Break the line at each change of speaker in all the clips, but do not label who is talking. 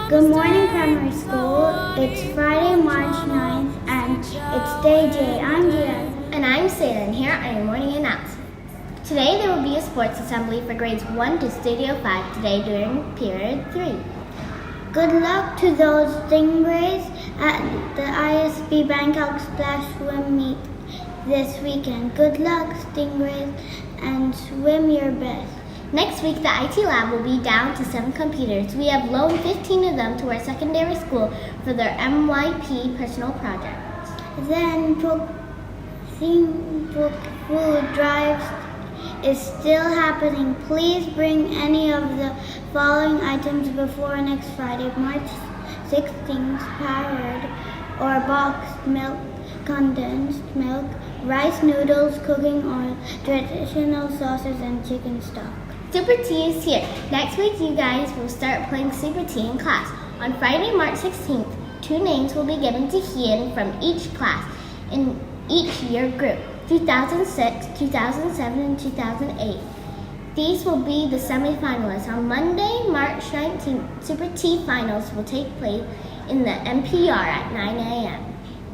Good morning, primary school. It's Friday, March 9th, and it's day J. I'm Giada.
And I'm Selah, and here are your morning announcements. Today there will be a sports assembly for grades 1 to Studio 5 today during period 3.
Good luck to those StingRays at the ISB Bangkok Splash Swim meet this weekend. Good luck, StingRays, and swim your best.
Next week, the IT lab will be down to 7 computers. We have loaned 15 of them to our secondary school for their MYP Personal Projects.
Thien Phuoc Food Drive is still happening. Please bring any of the following items before next Friday, March 16th: powdered or boxed milk, condensed milk, rice noodles, cooking oil, traditional sauces, and chicken stock.
SuperT is here. Next week, you guys will start playing SuperT in class. On Friday, March 16th, 2 names will be given to Hien from each class in each year group, 2006, 2007, and 2008. These will be the semi-finalists. On Monday, March 19th, SuperT Finals will take place in the MPR at 9 a.m.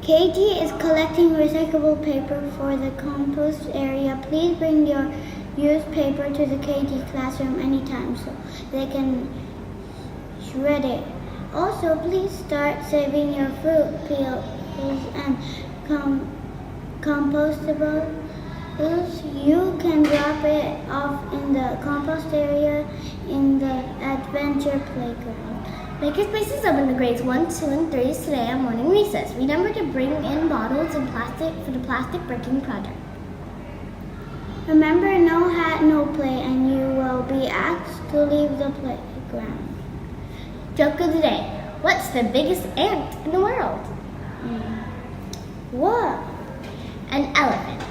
KG is collecting recyclable paper for the compost area. Please bring your used paper to the KG classroom anytime so they can shred it. Also, please start saving your fruit peels and compostables. You can drop it off in the compost area in the adventure playground.
Makerspace is open to grades 1, 2, and 3 today at morning recess. Remember to bring in bottles and plastic for the plastic breaking project.
Remember, no hat, no play, and you will be asked to leave the playground.
Joke of the day. What's the biggest ant in the world?
What?
An elephant.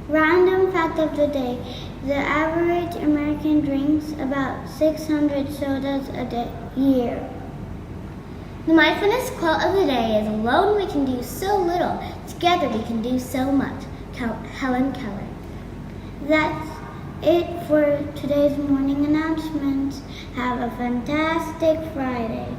Random fact of the day. The average American drinks about 600 sodas a year.
The mindfulness quote of the day is, alone we can do so little, together we can do so much. Helen Keller.
That's it for today's morning announcements. Have a fantastic Friday.